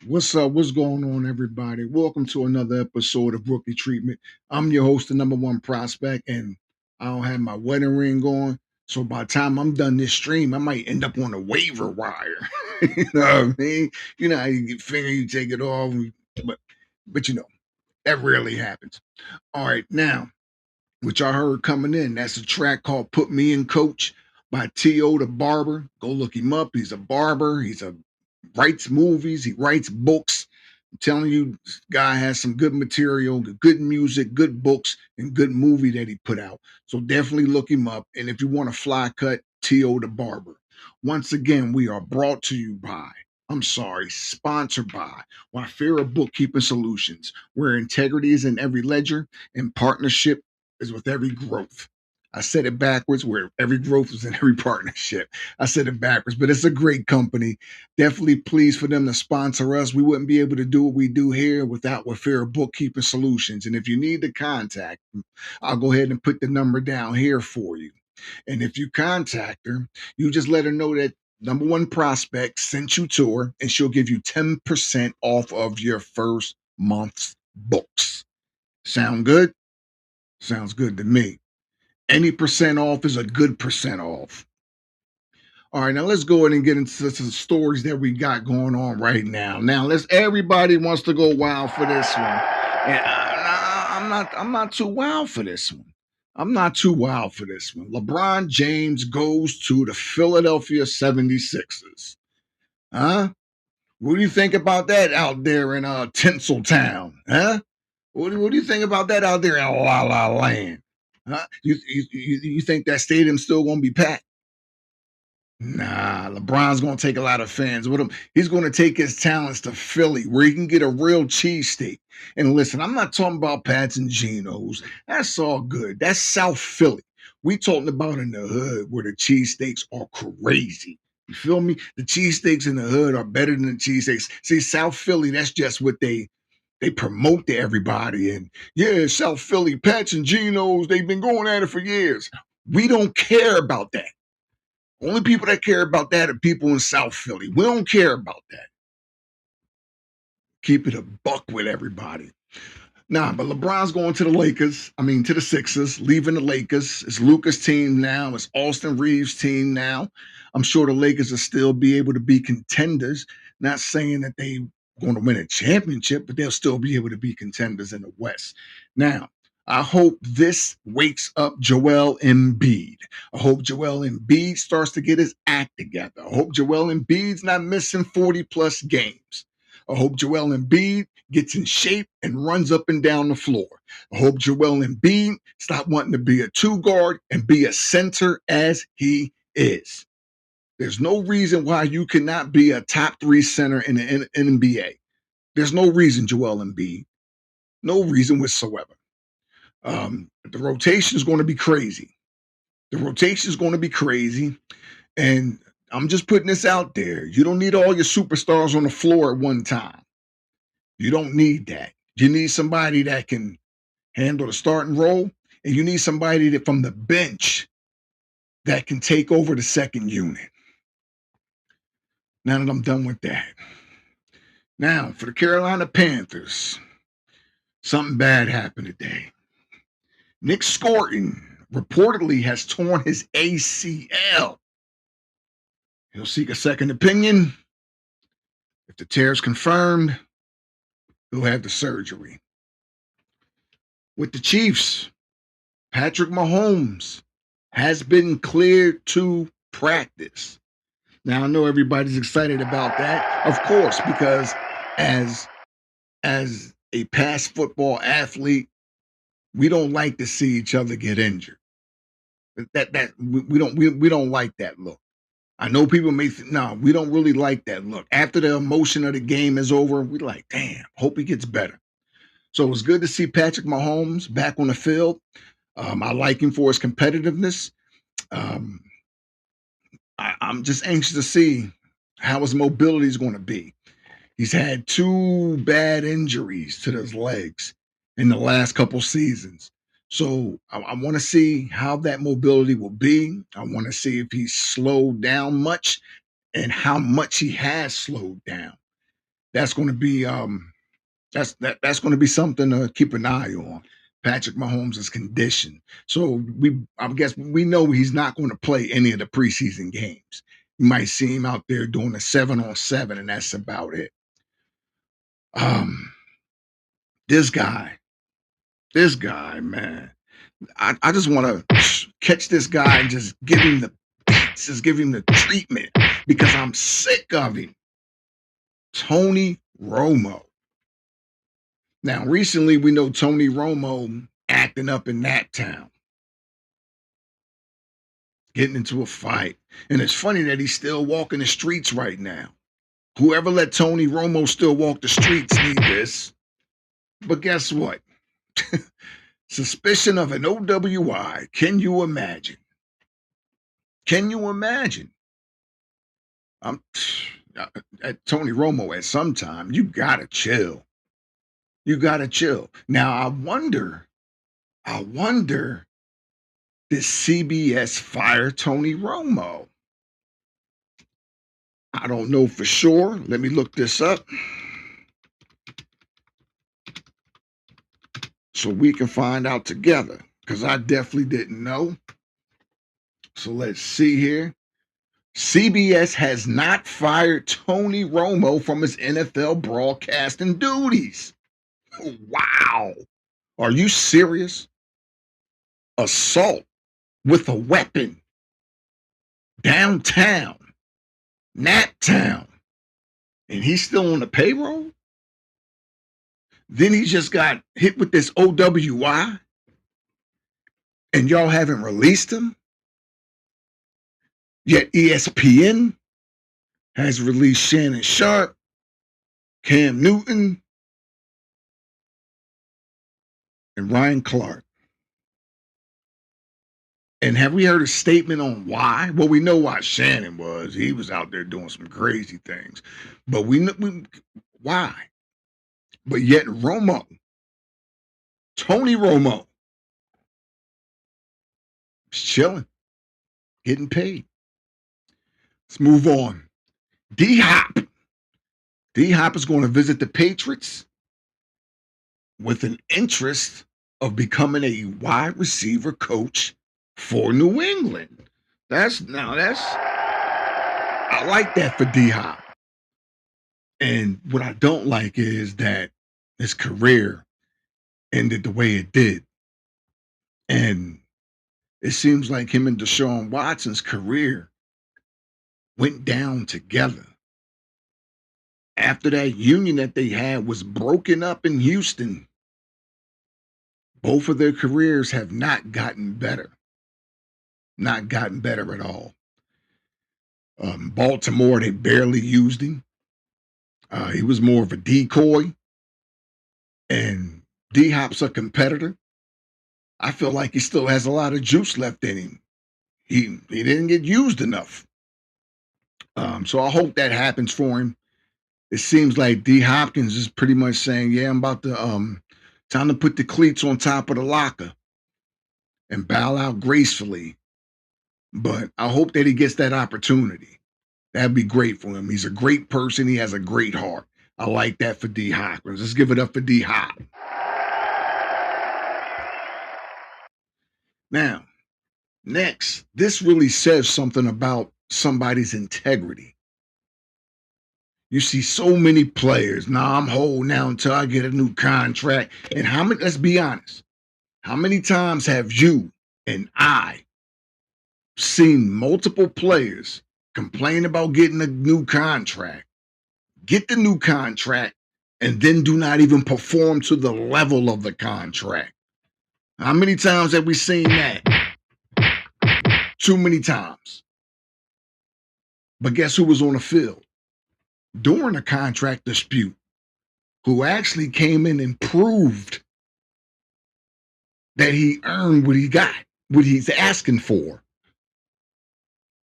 What's up? What's going on, everybody? Welcome to another episode of Rookie Treatment. I'm your host, the number one prospect, and I don't have my wedding ring on. So by the time I'm done this stream, I might end up on a waiver wire. You know what I mean? You know how you get finger, you take it off, but but you know that rarely happens. All right, now which I heard coming in, that's a track called "Put Me in Coach" by T.O. the Barber. Go look him up. He's a barber. Writes movies. He writes books. I'm telling you, this guy has some good material, good music, good books, and good movie that he put out. So definitely look him up. And if you want a fly cut, T.O. the Barber. Once again, we are brought to you by, sponsored by Wafira Bookkeeping Solutions, where integrity is in every ledger and partnership is with every growth. I said it backwards, where every growth is in every partnership. I said it backwards, but it's a great company. Definitely pleased for them to sponsor us. We wouldn't be able to do what we do here without Wafira Bookkeeping Solutions. And if you need to contact them, I'll go ahead and put the number down here for you. And if you contact her, you just let her know that number one prospect sent you to her, and she'll give you 10% off of your first month's books. Sound good? Sounds good to me. Any percent off is a good percent off. All right, now let's go ahead and get into some stories that we got going on right now. Now, everybody wants to go wild for this one. And I'm not too wild for this one. I'm not too wild for this one. LeBron James goes to the Philadelphia 76ers. Huh? What do you think about that out there in Tinseltown? Huh? What do you think about that out there in La La Land? Huh? You think that stadium's still gonna be packed? Nah, LeBron's gonna take a lot of fans with him. He's gonna take his talents to Philly, where he can get a real cheesesteak. And listen, I'm not talking about Pats and Geno's. That's all good. That's South Philly. We talking about in the hood where the cheesesteaks are crazy. You feel me? The cheesesteaks in the hood are better than the cheesesteaks. See, South Philly, that's just what they promote to everybody. And yeah, South Philly, Pats and Geno's, they've been going at it for years. We don't care about that. Only people that care about that are people in South Philly. We don't care about that. Keep it a buck with everybody. Nah, but LeBron's going to the Lakers. I mean, to the Sixers, leaving the Lakers. It's Luka's team now. It's Austin Reeves' team now. I'm sure the Lakers will still be able to be contenders. Not saying that they're going to win a championship, but they'll still be able to be contenders in the West. Now, I hope this wakes up Joel Embiid. I hope Joel Embiid starts to get his act together. I hope Joel Embiid's not missing 40 plus games. I hope Joel Embiid gets in shape and runs up and down the floor. I hope Joel Embiid stop wanting to be a two guard and be a center as he is. There's no reason why you cannot be a top three center in the NBA. There's no reason, Joel Embiid. No reason whatsoever. The rotation is going to be crazy. The rotation is going to be crazy. And I'm just putting this out there. You don't need all your superstars on the floor at one time. You don't need that. You need somebody that can handle the starting role, and you need somebody that from the bench that can take over the second unit. Now that I'm done with that. Now, for the Carolina Panthers, something bad happened today. Nick Scorton reportedly has torn his ACL. He'll seek a second opinion. If the tear is confirmed, he'll have the surgery. With the Chiefs, Patrick Mahomes has been cleared to practice. Now, I know everybody's excited about that, of course, because as a past football athlete, we don't like to see each other get injured. We don't like that look. I know people may think, no, we don't really like that look. After the emotion of the game is over, we like, damn, hope he gets better. So it was good to see Patrick Mahomes back on the field. I like him for his competitiveness. I'm just anxious to see how his mobility is going to be. He's had two bad injuries to his legs in the last couple seasons. So I want to see how that mobility will be. I want to see if he's slowed down much and how much he has slowed down. That's going to be that's going to be something to keep an eye on. Patrick Mahomes' condition. So I guess we know he's not going to play any of the preseason games. You might see him out there doing a 7-on-7, and that's about it. Um, this guy, man. I just want to catch this guy and just give him the beats, just give him the treatment because I'm sick of him. Tony Romo. Now, recently we know Tony Romo acting up in that town, getting into a fight. And it's funny that he's still walking the streets right now. Whoever let Tony Romo still walk the streets need this. But guess what? Suspicion of an OWI. Can you imagine? Can you imagine? I'm at Tony Romo at some time. You gotta chill. You gotta chill. Now I wonder, did CBS fire Tony Romo? I don't know for sure. Let me look this up so we can find out together because I definitely didn't know. So let's see here. CBS has not fired Tony Romo from his NFL broadcasting duties. Wow. Are you serious? Assault with a weapon downtown, Naptown, and he's still on the payroll? Then he just got hit with this OWI and y'all haven't released him? Yet ESPN has released Shannon Sharp, Cam Newton, and Ryan Clark. And have we heard a statement on why? Well, we know why Shannon was. He was out there doing some crazy things. But we why? But yet Romo, Tony Romo, is chilling, getting paid. Let's move on. D-Hop. D-Hop is going to visit the Patriots with an interest of becoming a wide receiver coach for New England. I like that for D-Hop. And what I don't like is that his career ended the way it did. And it seems like him and Deshaun Watson's career went down together. After that union that they had was broken up in Houston, both of their careers have not gotten better. Not gotten better at all. Baltimore, they barely used him. He was more of a decoy. And D-Hop's a competitor. I feel like he still has a lot of juice left in him. He didn't get used enough. So I hope that happens for him. It seems like D Hopkins is pretty much saying, yeah, I'm about to time to put the cleats on top of the locker and bow out gracefully. But I hope that he gets that opportunity. That'd be great for him. He's a great person. He has a great heart. I like that for D Hopkins. Let's give it up for D Hop. Now, next, this really says something about somebody's integrity. You see so many players. Nah, I'm holding out until I get a new contract. And how many, let's be honest, how many times have you and I seen multiple players complain about getting a new contract, get the new contract, and then do not even perform to the level of the contract? How many times have we seen that? Too many times. But guess who was on the field during a contract dispute? Who actually came in and proved that he earned what he got, what he's asking for.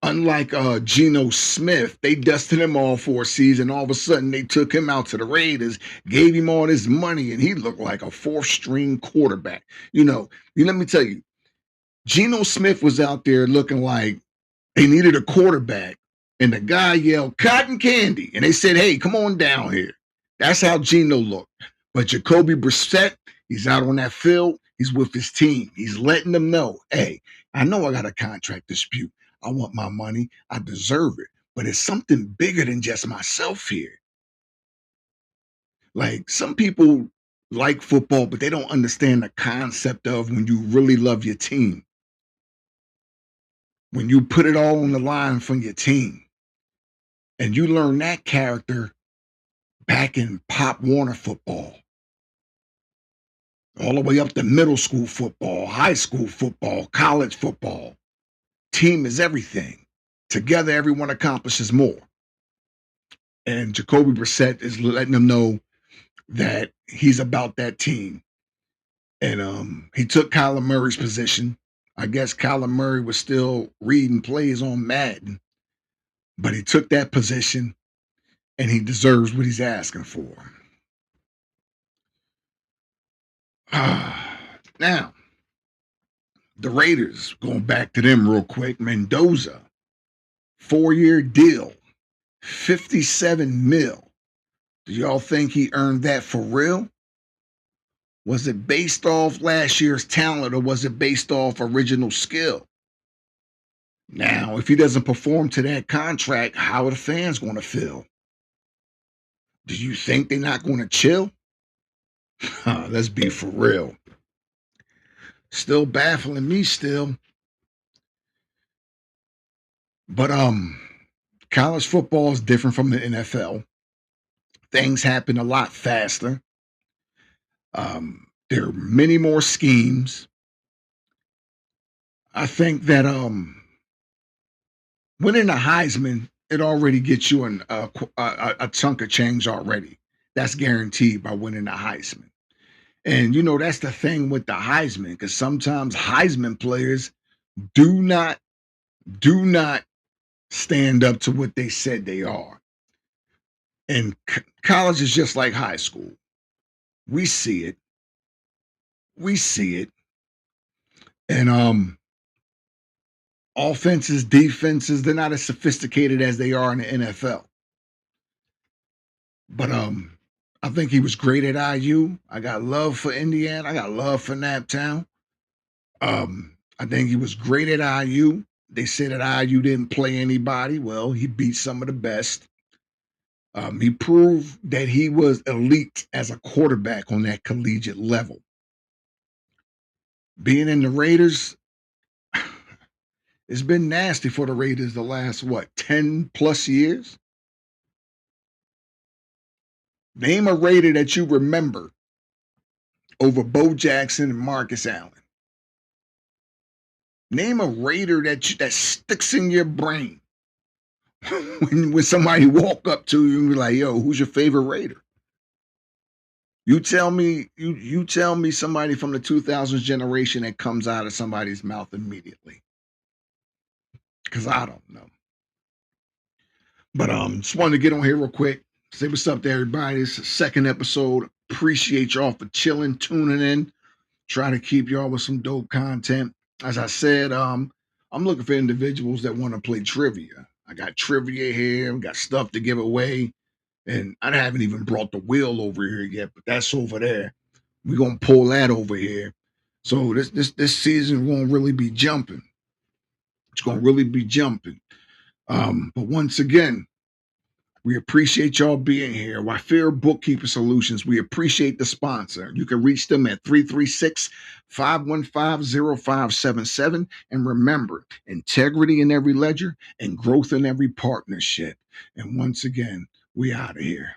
Unlike Geno Smith, they dusted him off for a season. All of a sudden, they took him out to the Raiders, gave him all this money, and he looked like a fourth string quarterback. Let me tell you, Geno Smith was out there looking like they needed a quarterback, and the guy yelled cotton candy, and they said, "Hey, come on down here." That's how Geno looked. But Jacoby Brissett, he's out on that field. He's with his team. He's letting them know, "Hey, I know I got a contract dispute. I want my money. I deserve it. But it's something bigger than just myself here." Like some people like football, but they don't understand the concept of when you really love your team, when you put it all on the line for your team. And you learn that character back in Pop Warner football, all the way up to middle school football, high school football, college football. Team is everything. Together, everyone accomplishes more. And Jacoby Brissett is letting them know that he's about that team. And he took Kyler Murray's position. I guess Kyler Murray was still reading plays on Madden, but he took that position and he deserves what he's asking for. Now, the Raiders, going back to them real quick, Mendoza, 4-year deal, 57 mil. Do y'all think he earned that for real? Was it based off last year's talent or was it based off original skill? Now, if he doesn't perform to that contract, how are the fans going to feel? Do you think they're not going to chill? Let's be for real. Still baffling me still. But college football is different from the NFL. Things happen a lot faster. There are many more schemes. I think that winning a Heisman, it already gets you a chunk of change already. That's guaranteed by winning a Heisman. And that's the thing with the Heisman, because sometimes Heisman players do not stand up to what they said they are. And college is just like high school. We see it. And offenses, defenses, they're not as sophisticated as they are in the NFL. But I think he was great at IU. I got love for Indiana. I got love for Naptown. I think he was great at IU. They said that IU didn't play anybody. Well, he beat some of the best. He proved that he was elite as a quarterback on that collegiate level. Being in the Raiders, it's been nasty for the Raiders the last, 10 plus years? Name a Raider that you remember over Bo Jackson and Marcus Allen. Name a Raider that sticks in your brain when somebody walk up to you and be like, "Yo, who's your favorite Raider?" You tell me somebody from the 2000s generation that comes out of somebody's mouth immediately. Because I don't know. But just wanted to get on here real quick. Say what's up to everybody. It's the second episode. Appreciate y'all for chilling, tuning in. Try to keep y'all with some dope content. As I said, I'm looking for individuals that want to play trivia. I got trivia here, got stuff to give away. And I haven't even brought the wheel over here yet, but that's over there. We're gonna pull that over here. So this season won't really be jumping. It's gonna really be jumping. But once again, we appreciate y'all being here. Wafir Bookkeeper Solutions, we appreciate the sponsor. You can reach them at 336-515-0577. And remember, integrity in every ledger and growth in every partnership. And once again, we out of here.